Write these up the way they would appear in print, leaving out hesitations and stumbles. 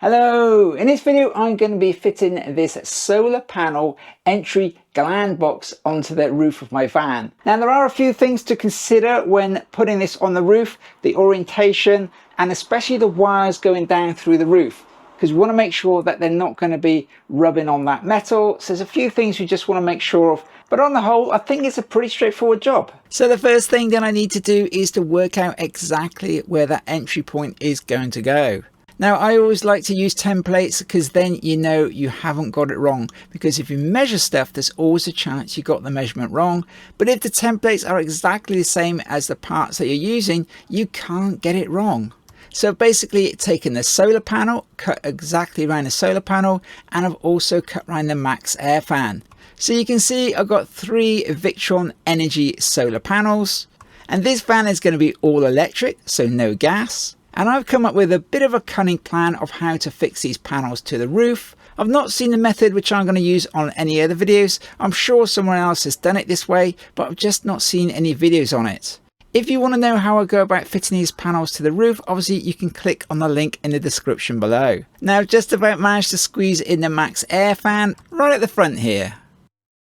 Hello! In this video I'm going to be fitting this solar panel entry gland box onto the roof of my van. Now there are a few things to consider when putting this on the roof, the orientation and especially the wires going down through the roof, because we want to make sure that they're not going to be rubbing on that metal. So there's a few things we just want to make sure of, but on the whole I think it's a pretty straightforward job. So the first thing that I need to do is to work out exactly where that entry point is going to go. Now I always like to use templates because then you know you haven't got it wrong, because if you measure stuff there's always a chance you got the measurement wrong, but if the templates are exactly the same as the parts that you're using you can't get it wrong. So basically taking the solar panel, cut exactly around the solar panel, and I've also cut around the MaxxAir fan. So you can see I've got 3 Victron energy solar panels, and this van is going to be all electric, so no gas. And I've come up with a bit of a cunning plan of how to fix these panels to the roof. I've not seen the method which I'm going to use on any other videos. I'm sure someone else has done it this way, but I've just not seen any videos on it. If you want to know how I go about fitting these panels to the roof, obviously you can click on the link in the description below. Now I've just about managed to squeeze in the MaxxAir fan right at the front here.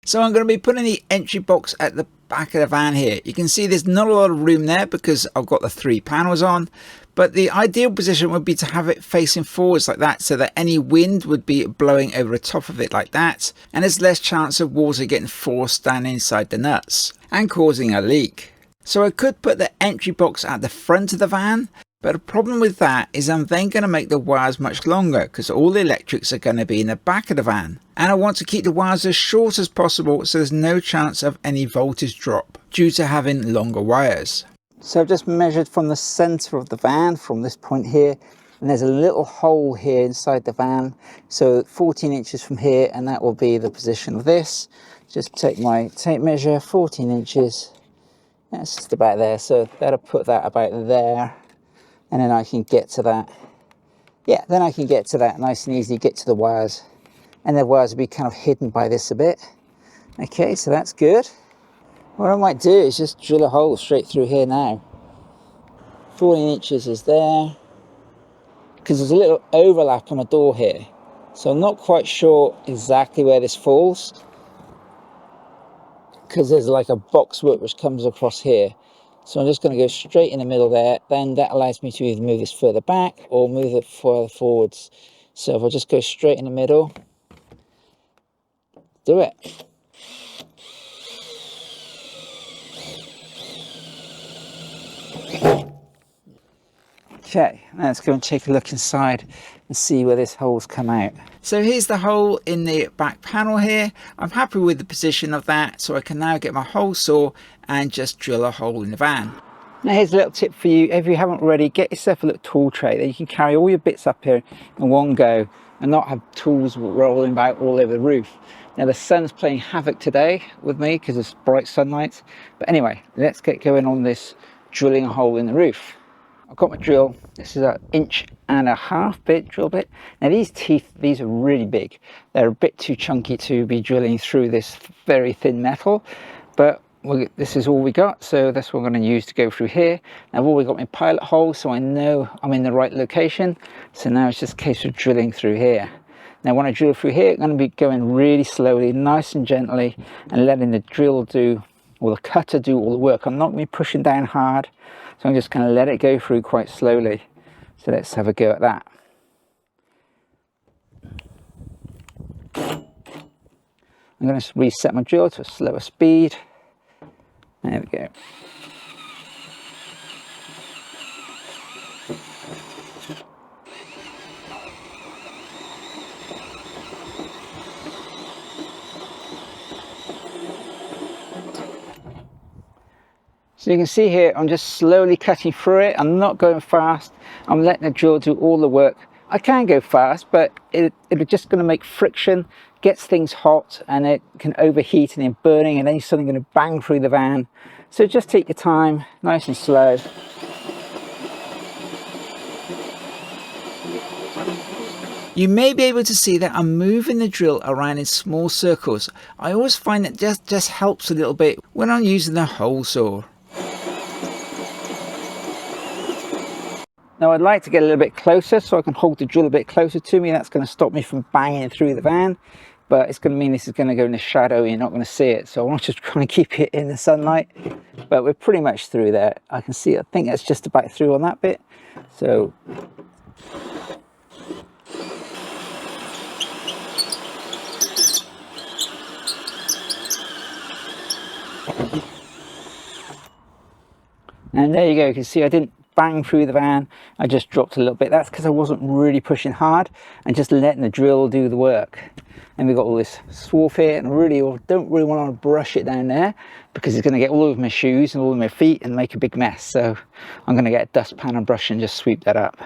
So I'm going to be putting the entry box at the back of the van here. You can see there's not a lot of room there because I've got the 3 panels on, but the ideal position would be to have it facing forwards like that, so that any wind would be blowing over the top of it like that, and there's less chance of water getting forced down inside the nuts and causing a leak. So I could put the entry box at the front of the van, but the problem with that is I'm then going to make the wires much longer because all the electrics are going to be in the back of the van, and I want to keep the wires as short as possible so there's no chance of any voltage drop due to having longer wires. So I've just measured from the center of the van from this point here, and there's a little hole here inside the van, so 14 inches from here, and that will be the position of this. Just take my tape measure, 14 inches, that's just about there, so that'll put that about there, and then I can get to that. Yeah, then I can get to that nice and easy, get to the wires, and the wires will be kind of hidden by this a bit. Okay, so that's good. What I might do is just drill a hole straight through here now. 14 inches is there, because there's a little overlap on the door here, so I'm not quite sure exactly where this falls, because there's like a boxwork which comes across here. So I'm just going to go straight in the middle there, then that allows me to either move this further back or move it further forwards. So if I just go straight in the middle, do it. Okay, let's go and take a look inside and see where this hole's come out. So here's the hole in the back panel here. I'm happy with the position of that, so I can now get my hole saw and just drill a hole in the van. Now here's a little tip for you: if you haven't already, get yourself a little tool tray that you can carry all your bits up here in one go and not have tools rolling about all over the roof. Now the sun's playing havoc today with me because it's bright sunlight, but anyway, let's get going on this drilling a hole in the roof. I've got my drill. This is an 1.5 inch drill bit. Now these teeth, these are really big. They're a bit too chunky to be drilling through this very thin metal, but this is all we got, so that's what I'm going to use to go through here. Now I've already got my pilot hole, so I know I'm in the right location. So now it's just a case of drilling through here. Now when I drill through here, I'm going to be going really slowly, nice and gently, and letting the drill do, or the cutter do all the work. I'm not going to be pushing down hard. So I'm just going to let it go through quite slowly. So let's have a go at that. I'm going to reset my drill to a slower speed. There we go. So you can see here, I'm just slowly cutting through it. I'm not going fast. I'm letting the drill do all the work. I can go fast, but it's just going to make friction, gets things hot, and it can overheat and then burning, and then you're suddenly going to bang through the van. So just take your time, nice and slow. You may be able to see that I'm moving the drill around in small circles. I always find that just helps a little bit when I'm using the hole saw. Now I'd like to get a little bit closer so I can hold the drill a bit closer to me. That's going to stop me from banging through the van, but it's going to mean this is going to go in the shadow and you're not going to see it. So I want to try and keep it in the sunlight, but we're pretty much through there. I can see, I think that's just about through on that bit. So and there you go, you can see I didn't bang through the van, I just dropped a little bit. That's because I wasn't really pushing hard and just letting the drill do the work. And we've got all this swarf here, and really don't really want to brush it down there because it's going to get all over my shoes and all over my feet and make a big mess. So I'm going to get a dustpan and brush and just sweep that up.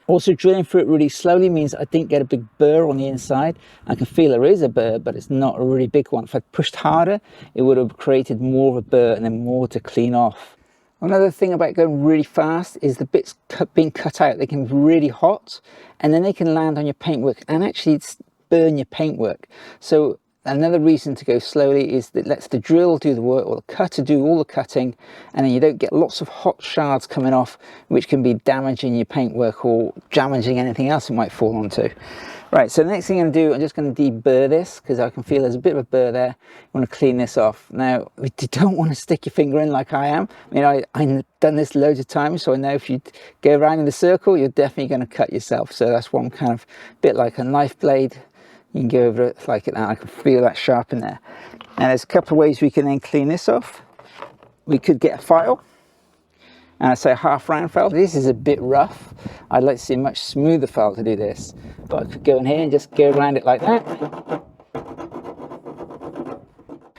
Also, drilling through it really slowly means I didn't get a big burr on the inside. I can feel there is a burr, but it's not a really big one. If I pushed harder, it would have created more of a burr and then more to clean off. Another thing about going really fast is the bits being cut out. They can be really hot and then they can land on your paintwork and actually burn your paintwork. So another reason to go slowly is that it lets the drill do the work, or the cutter do all the cutting, and then you don't get lots of hot shards coming off, which can be damaging your paintwork or damaging anything else it might fall onto. Right, so the next thing I'm going to do, I'm just going to deburr this because I can feel there's a bit of a burr there. I want to clean this off. Now, you don't want to stick your finger in like I am. I mean, I've done this loads of times, so I know if you go around in the circle, you're definitely going to cut yourself. So that's one kind of bit like a knife blade. You can go over it like that. I can feel that sharp in there. Now, there's a couple of ways we can then clean this off. We could get a file. And I say a half round file. This is a bit rough. I'd like to see a much smoother file to do this. But I could go in here and just go around it like that.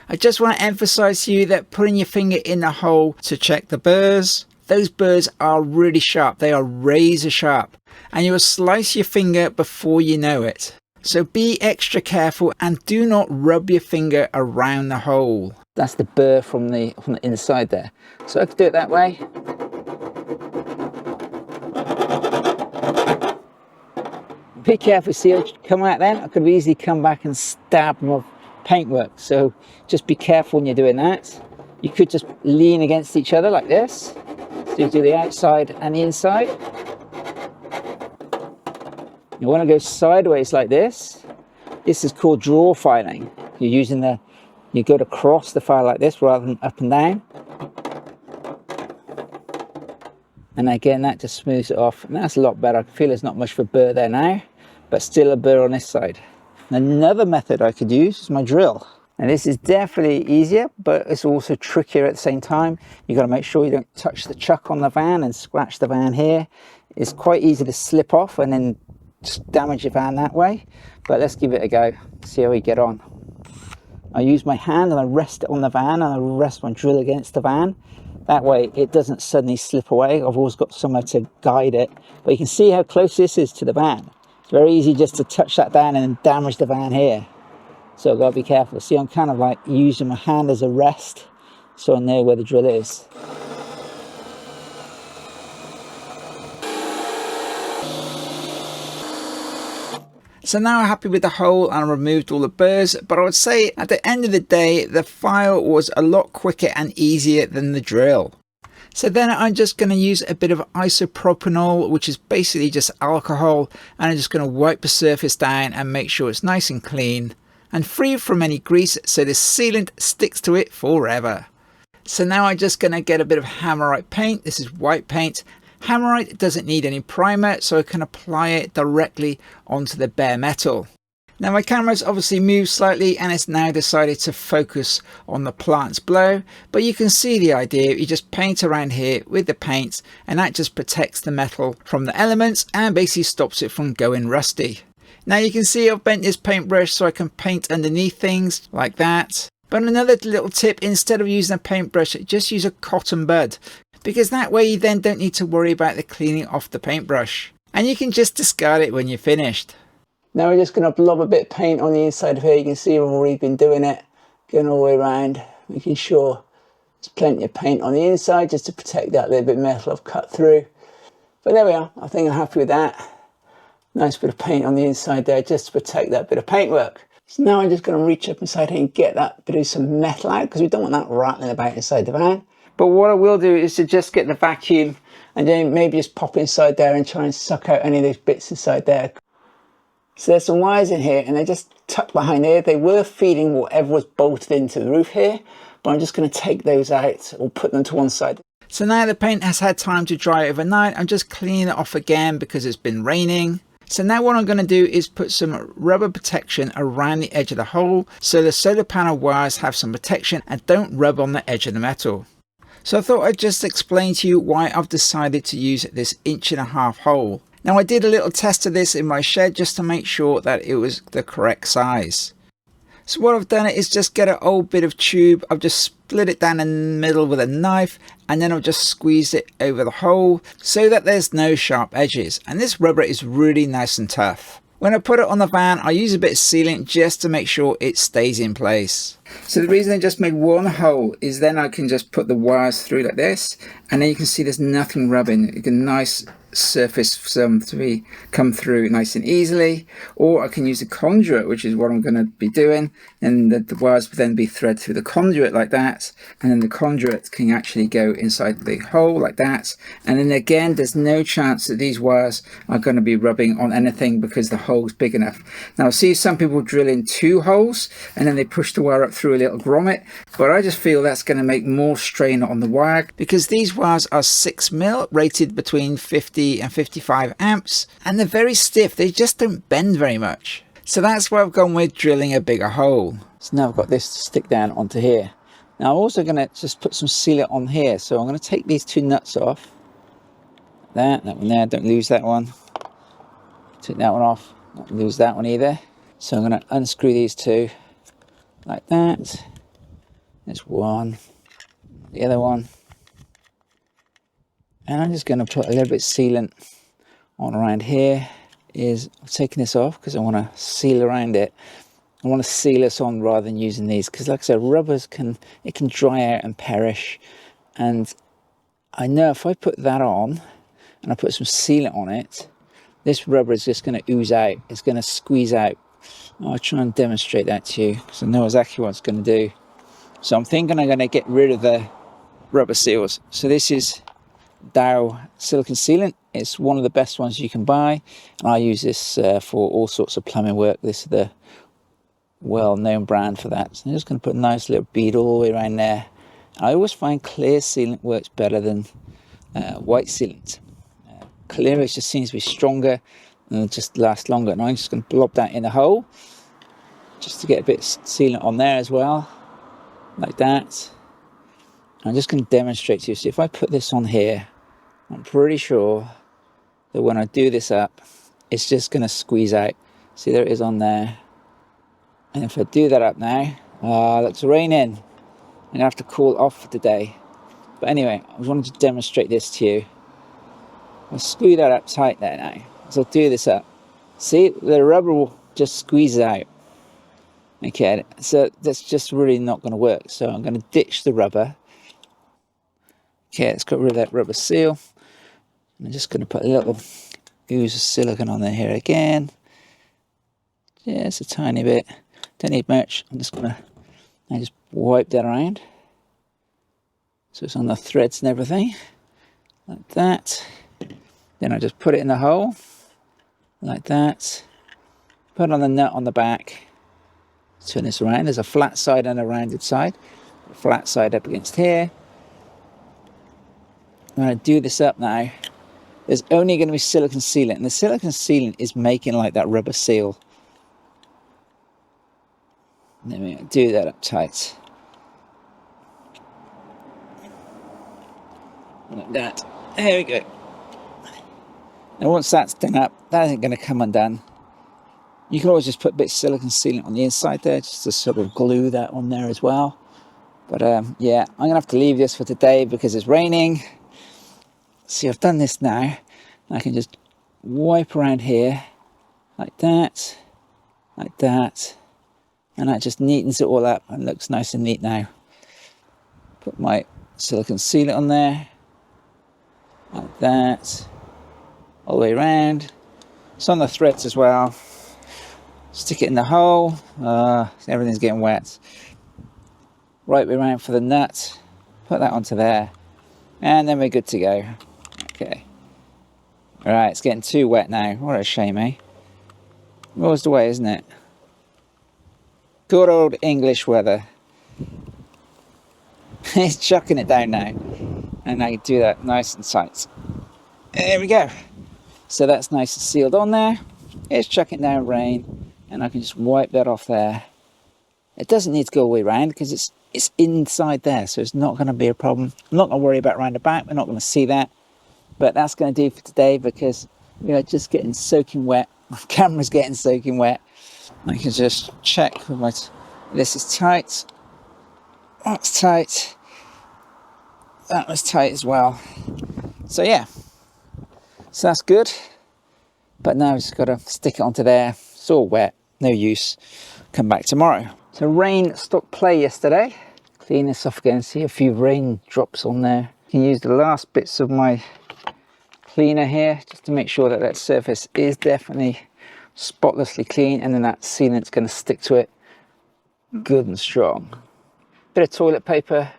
I just want to emphasize to you that putting your finger in the hole to check the burrs, those burrs are really sharp. They are razor sharp. And you will slice your finger before you know it. So be extra careful and do not rub your finger around the hole. That's the burr from the inside there. So I could do it that way. Be careful, see I come out then, I could easily come back and stab my paintwork. So just be careful when you're doing that. You could just lean against each other like this. So you do the outside and the inside. You want to go sideways like this. This is called draw filing. You're using you go to cross the file like this rather than up and down. And again, that just smooths it off. And that's a lot better. I feel there's not much of a burr there now, but still a burr on this side. Another method I could use is my drill. And this is definitely easier, but it's also trickier at the same time. You've got to make sure you don't touch the chuck on the van and scratch the van here. It's quite easy to slip off and then just damage your van that way. But let's give it a go, see how we get on. I use my hand and I rest it on the van and I rest my drill against the van. That way it doesn't suddenly slip away. I've always got somewhere to guide it. But you can see how close this is to the van. It's very easy just to touch that down and damage the van here. So I've got to be careful. See, I'm kind of like using my hand as a rest so I know where the drill is. So now I'm happy with the hole and I removed all the burrs, but I would say at the end of the day, the file was a lot quicker and easier than the drill. So then I'm just going to use a bit of isopropanol, which is basically just alcohol, and I'm just going to wipe the surface down and make sure it's nice and clean and free from any grease so the sealant sticks to it forever. So now I'm just going to get a bit of Hammerite paint. This is white paint. Hammerite doesn't need any primer, so I can apply it directly onto the bare metal. Now my camera's obviously moved slightly and it's now decided to focus on the plants below, but you can see the idea. You just paint around here with the paint and that just protects the metal from the elements and basically stops it from going rusty. Now you can see I've bent this paintbrush so I can paint underneath things like that. But another little tip, instead of using a paintbrush, just use a cotton bud, because that way you then don't need to worry about the cleaning off the paintbrush. And you can just discard it when you're finished. Now we're just going to blob a bit of paint on the inside of here. You can see I've already been doing it, going all the way around, making sure there's plenty of paint on the inside just to protect that little bit of metal I've cut through. But there we are, I think I'm happy with that. Nice bit of paint on the inside there just to protect that bit of paintwork. So now I'm just going to reach up inside here and get that bit of some metal out, because we don't want that rattling about inside the van. But what I will do is to just get the vacuum and then maybe just pop inside there and try and suck out any of those bits inside there. So there's some wires in here and they're just tucked behind here. They were feeding whatever was bolted into the roof here, but I'm just going to take those out or put them to one side. So now the paint has had time to dry overnight, I'm just cleaning it off again because it's been raining. So now what I'm going to do is put some rubber protection around the edge of the hole so the solar panel wires have some protection and don't rub on the edge of the metal. So I thought I'd just explain to you why I've decided to use this 1.5 inch hole. Now I did a little test of this in my shed just to make sure that it was the correct size. So what I've done is just get an old bit of tube, I've just split it down in the middle with a knife and then I've just squeezed it over the hole so that there's no sharp edges, and this rubber is really nice and tough. When I put it on the van I use a bit of sealant just to make sure it stays in place. So the reason I just made one hole is then I can just put the wires through like this and then you can see there's nothing rubbing. You can nice surface some to come through nice and easily, or I can use a conduit, which is what I'm going to be doing, and the wires will then be thread through the conduit like that, and then the conduit can actually go inside the hole like that, and then again there's no chance that these wires are going to be rubbing on anything because the hole's big enough. Now I see some people drill in 2 holes and then they push the wire up through a little grommet, but I just feel that's going to make more strain on the wire because these wires are 6mm rated between 50 and 55 amps and they're very stiff, they just don't bend very much. So that's why I've gone with drilling a bigger hole. So now I've got this to stick down onto here. Now I'm also going to just put some sealant on here, so I'm going to take these 2 nuts off. That one there, don't lose that one. Take that one off, not lose that one either. So I'm going to unscrew these 2 like that. There's one, the other one. And I'm just going to put a little bit of sealant on around here. I'm taking this off because I want to seal around it. I want to seal this on rather than using these because, like I said, rubbers can dry out and perish. And I know if I put that on and I put some sealant on it, this rubber is just going to ooze out. It's going to squeeze out. I'll try and demonstrate that to you because I know exactly what it's going to do. So I'm thinking I'm going to get rid of the rubber seals. So this is Dow silicone sealant. It's one of the best ones you can buy, and I use this for all sorts of plumbing work. This is the well-known brand for that. So I'm just going to put a nice little bead all the way around there. I always find clear sealant works better than white sealant. Clear just seems to be stronger and just lasts longer, and I'm just going to blob that in a hole just to get a bit of sealant on there as well, like that. I'm just going to demonstrate to you. So if I put this on here, I'm pretty sure that when I do this up, it's just going to squeeze out. See, there it is on there. And if I do that up now, it's raining. I'm going to have to call off for today. But anyway, I was wanting to demonstrate this to you. I'll screw that up tight there now. So I'll do this up. See, the rubber will just squeeze out. Okay, so that's just really not going to work. So I'm going to ditch the rubber. Okay, let's get rid of that rubber seal. I'm just going to put a little ooze of silicone on there here again. Just a tiny bit. Don't need much. I'm just going to just wipe that around. So it's on the threads and everything. Like that. Then I just put it in the hole. Like that. Put on the nut on the back. Turn this around. There's a flat side and a rounded side. A flat side up against here. I'm going to do this up now. There's only going to be silicone sealant, and the silicone sealant is making like that rubber seal. Let me do that up tight. Like that. There we go. And once that's done up, that isn't going to come undone. You can always just put a bit of silicone sealant on the inside there, just to sort of glue that on there as well. But yeah, I'm going to have to leave this for today because it's raining. See, I've done this now. I can just wipe around here like that, and that just neatens it all up and looks nice and neat now. Put my silicone sealant on there, like that, all the way around. It's on the threads as well. Stick it in the hole. Everything's getting wet. Right way around for the nut. put that onto there, and then we're good to go. Okay. All right, it's getting too wet now. What a shame, eh? Always the way, isn't it? Good old English weather. It's chucking it down now, and I can do that nice and tight. There we go. So that's nice and sealed on there. It's chucking down rain, and I can just wipe that off there. It doesn't need to go all the way around because it's inside there, so it's not going to be a problem. I'm not going to worry about round the back. We're not going to see that, but that's going to do for today because we are just getting soaking wet. My camera's getting soaking wet. I can just check what this is tight. That's tight. That was tight as well. So yeah, so that's good. But now I've just got to stick it onto there. It's all wet, no use. Come back tomorrow. So rain stopped play yesterday. Clean this off again. See a few rain drops on there. I can use the last bits of my cleaner here just to make sure that that surface is definitely spotlessly clean, and then that sealant's going to stick to it good and strong. Bit of toilet paper,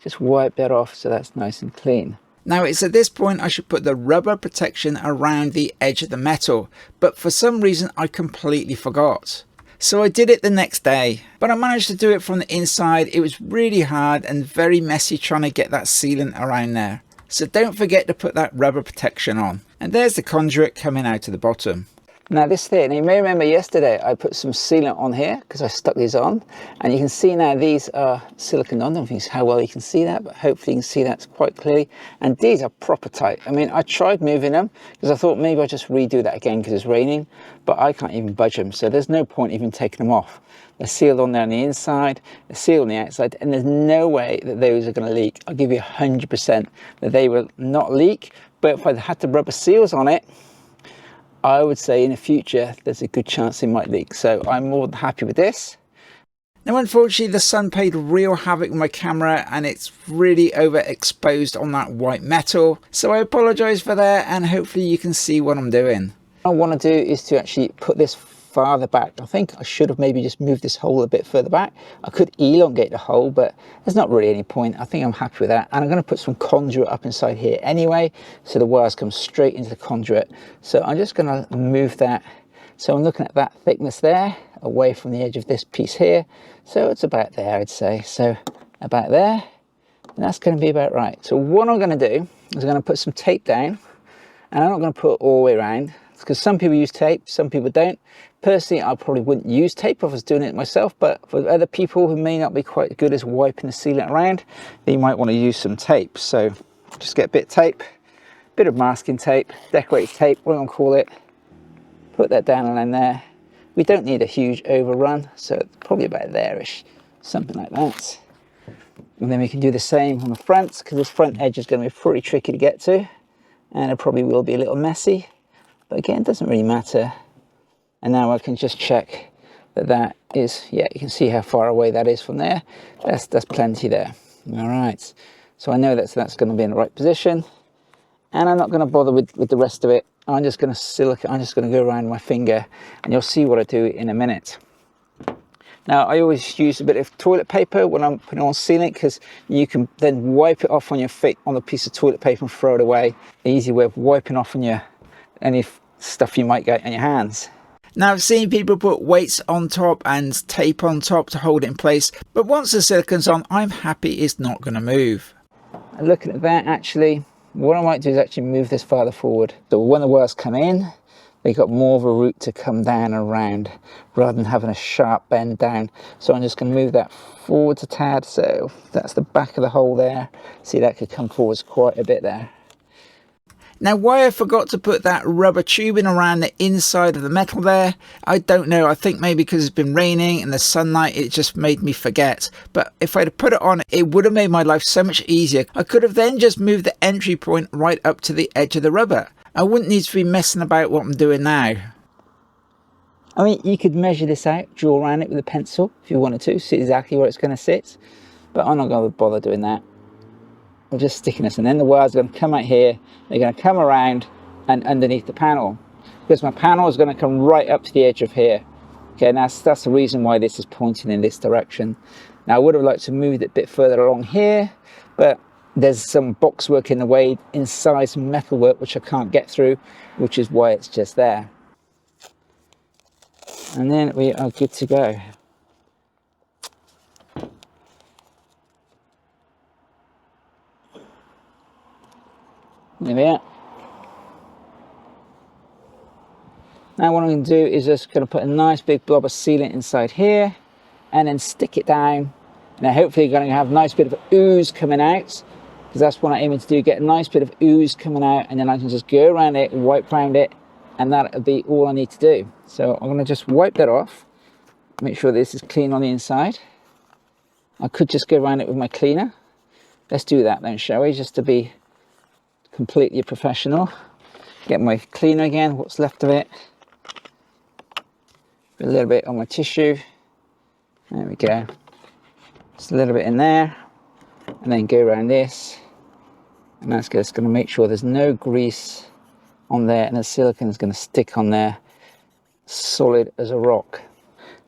just wipe that off so that's nice and clean. Now it's at this point I should put the rubber protection around the edge of the metal, but for some reason I completely forgot. So I did it the next day, but I managed to do it from the inside. It was really hard and very messy trying to get that sealant around there. So don't forget to put that rubber protection on. And there's the conduit coming out to the bottom. Now this thing, you may remember yesterday I put some sealant on here because I stuck these on, and you can see now these are silicone on. I don't think how well you can see that, but hopefully you can see that quite clearly. And these are proper tight. I mean, I tried moving them because I thought maybe I'll just redo that again because it's raining, but I can't even budge them, so there's no point even taking them off. They're sealed on there on the inside, they're sealed on the outside, and there's no way that those are going to leak. I'll give you 100% that they will not leak, but if I had the rubber seals on it, I would say in the future there's a good chance it might leak. So I'm more than happy with this. Now unfortunately the sun played real havoc with my camera and it's really overexposed on that white metal. So I apologise for that, and hopefully you can see what I'm doing. What I want to do is to actually put this farther back. I think I should have maybe just moved this hole a bit further back. I could elongate the hole, but there's not really any point. I think I'm happy with that. And I'm going to put some conduit up inside here anyway, so the wires come straight into the conduit. So I'm just going to move that. So I'm looking at that thickness there, away from the edge of this piece here. So it's about there, I'd say. So about there, and that's going to be about right. So what I'm going to do is I'm going to put some tape down, and I'm not going to put it all the way around, because some people use tape, some people don't. Personally, I probably wouldn't use tape if I was doing it myself, but for other people who may not be quite good as wiping the sealant around, they might want to use some tape. So just get a bit of tape, bit of masking tape, decorated tape, what I'm going to call it. Put that down and there. We don't need a huge overrun, so it's probably about there-ish, something like that. And then we can do the same on the front, because this front edge is going to be pretty tricky to get to, and it probably will be a little messy, but again, it doesn't really matter. And now I can just check that that is, yeah, you can see how far away that is from there. That's plenty there. All right, so I know that's going to be in the right position, and I'm not going to bother with the rest of it. I'm just going to go around my finger, and you'll see what I do in a minute. Now I always use a bit of toilet paper when I'm putting on sealant, because you can then wipe it off on your feet on a piece of toilet paper and throw it away. An easy way of wiping off on any stuff you might get on your hands. Now I've seen people put weights on top and tape on top to hold it in place, but once the silicone's on, I'm happy it's not going to move. And looking at that, actually, what I might do is actually move this farther forward. So when the wires come in, they got more of a route to come down and around, rather than having a sharp bend down. So I'm just going to move that forwards a tad. So that's the back of the hole there. See, that could come forwards quite a bit there. Now why I forgot to put that rubber tubing around the inside of the metal there, I don't know. I think maybe because it's been raining and the sunlight, it just made me forget. But if I'd have put it on, it would have made my life so much easier. I could have then just moved the entry point right up to the edge of the rubber. I wouldn't need to be messing about what I'm doing now. I mean, you could measure this out, draw around it with a pencil if you wanted to, see exactly where it's going to sit. But I'm not going to bother doing that. I'm just sticking this, and then the wires are going to come out here, they're going to come around and underneath the panel, because my panel is going to come right up to the edge of here. Okay, and that's the reason why this is pointing in this direction. Now I would have liked to move it a bit further along here, but there's some box work in the way inside, some metal work which I can't get through, which is why it's just there. And then we are good to go. There we are. Now what I'm going to do is just going to put a nice big blob of sealant inside here and then stick it down. Now hopefully you're going to have a nice bit of ooze coming out, because that's what I'm aiming to do, get a nice bit of ooze coming out, and then I can just go around it, wipe around it, and that'll be all I need to do. So I'm going to just wipe that off, make sure this is clean on the inside. I could just go around it with my cleaner. Let's do that then, shall we, just to be completely professional. Get my cleaner again, what's left of it. Put a little bit on my tissue. There we go. Just a little bit in there, and then go around this, and that's just going to make sure there's no grease on there, and the silicone is going to stick on there solid as a rock.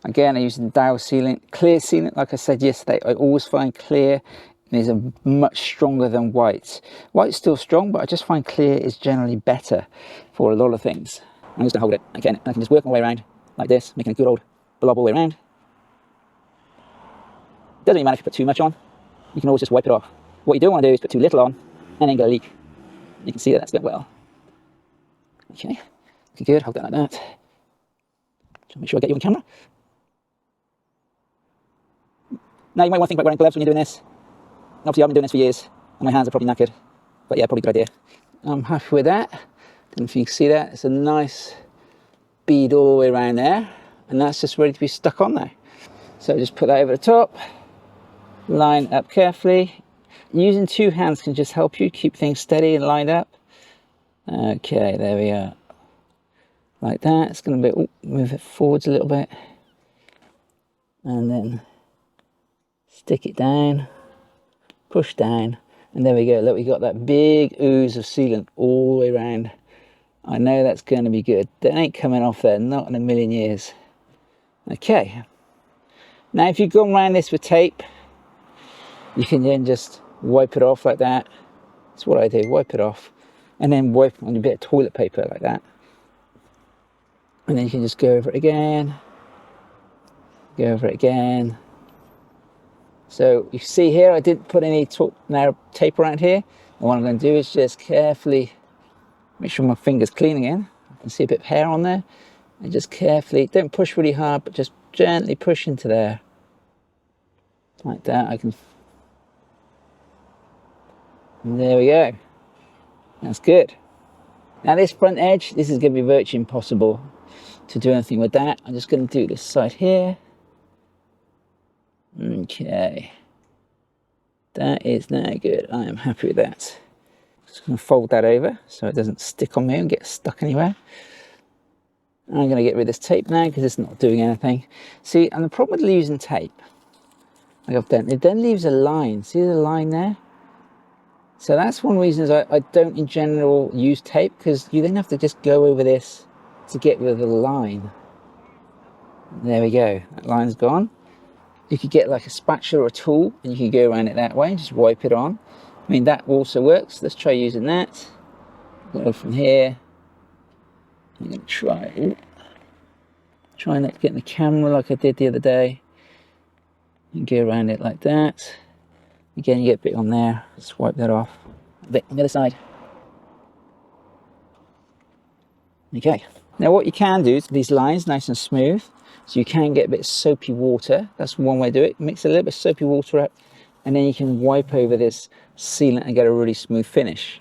Again, I'm using Dow sealant, clear sealant. Like I said yesterday, I always find clear is much stronger than white. White's still strong, but I just find clear is generally better for a lot of things. I'm just going to hold it again. I can just work my way around like this, making a good old blob all the way around. Doesn't even matter if you put too much on. You can always just wipe it off. What you don't want to do is put too little on and then get a leak. You can see that that's going well. Okay, looking good. Hold that like that. Just make sure I get you on camera. Now you might want to think about wearing gloves when you're doing this. Obviously I've been doing this for years and my hands are probably knackered, but yeah, probably a good idea. I'm happy with that. Don't know if you can see that. It's a nice bead all the way around there, and that's just ready to be stuck on there. So just put that over the top, line up carefully. Using two hands can just help you keep things steady and lined up. Okay, there we are. Like that. It's going to be, move it forwards a little bit, and then stick it down, push down, and there we go. Look, we got that big ooze of sealant all the way around. I know that's going to be good. That ain't coming off there, not in a million years. Okay. Now if you've gone around this with tape, you can then just wipe it off like that. That's what I do, wipe it off. And then wipe on a bit of toilet paper like that. And then you can just go over it again. Go over it again. So you see here, I didn't put any tape around here. And what I'm going to do is just carefully make sure my finger's clean again. I can see a bit of hair on there. And just carefully, don't push really hard, but just gently push into there. Like that, and there we go. That's good. Now this front edge, this is going to be virtually impossible to do anything with that. I'm just going to do this side here. Okay. That is now good. I am happy with that. Just going to fold that over so it doesn't stick on me and get stuck anywhere. I'm going to get rid of this tape now because it's not doing anything. See, and the problem with using tape, like I've done, it then leaves a line. See the line there? So that's one reason I don't in general use tape, because you then have to just go over this to get rid of the line. There we go, that line's gone. You could get like a spatula or a tool and you can go around it that way and just wipe it on. I mean, that also works. Let's try using that. Go from here. I'm going to try not to get in the camera like I did the other day. And go around it like that. Again, you get a bit on there. Just wipe that off. A bit on the other side. Okay. Now what you can do is these lines nice and smooth. So you can get a bit of soapy water. That's one way to do it. Mix a little bit of soapy water up, and then you can wipe over this sealant and get a really smooth finish.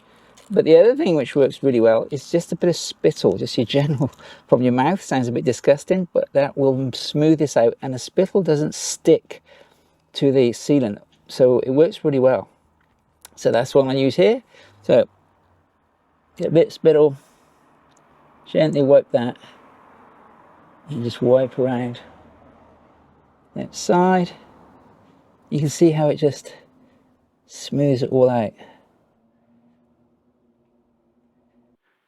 But the other thing which works really well is just a bit of spittle, just your general from your mouth. Sounds a bit disgusting, but that will smooth this out, and the spittle doesn't stick to the sealant. So it works really well. So that's what I use here. So get a bit of spittle, gently wipe that, and just wipe around that side. You can see how it just smooths it all out.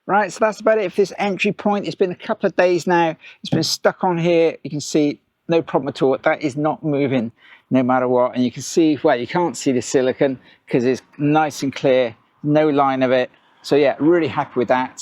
Right, so that's about it for this entry point. It's been a couple of days now. It's been stuck on here. You can see no problem at all. That is not moving no matter what. And you can see, well, you can't see the silicone because it's nice and clear, no line of it. So yeah, really happy with that.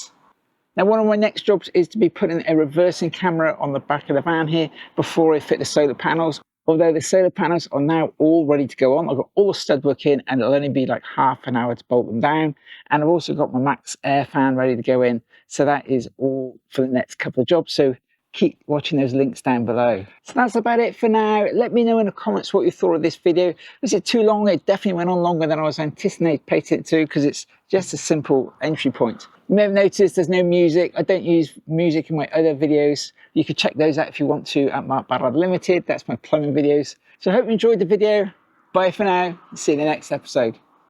Now, one of my next jobs is to be putting a reversing camera on the back of the van here before I fit the solar panels. Although the solar panels are now all ready to go on. I've got all the stud work in and it'll only be like half an hour to bolt them down. And I've also got my MaxxAir fan ready to go in. So that is all for the next couple of jobs. So keep watching those links down below. So that's about it for now. Let me know in the comments what you thought of this video. Was it too long? It definitely went on longer than I was anticipating it to, because it's just a simple entry point. You may have noticed there's no music. I don't use music in my other videos. You can check those out if you want to at Mark Barrard Limited. That's my plumbing videos. So I hope you enjoyed the video. Bye for now. See you in the next episode.